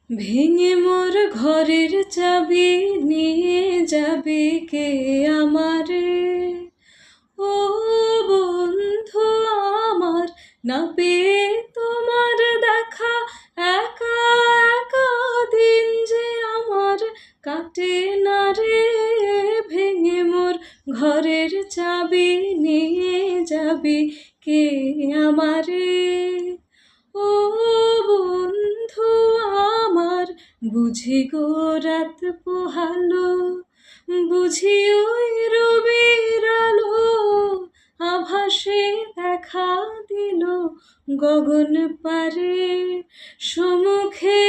ভেঙে মোর ঘরের চাবি নিয়ে যাবে কে আমারে? ও বন্ধু আমার, না পেয়ে তোমার দেখা, একা একা দিন যে আমার কাটে না রে। ভেঙে মোর ঘরের চাবি নিয়ে যাবি কে আমারে? ও বন্ধু আমার, বুঝি গো রাত পোহালো, বুঝি ওই রবির আলো আভাসে দেখা দিল গগন পারে। সমুখে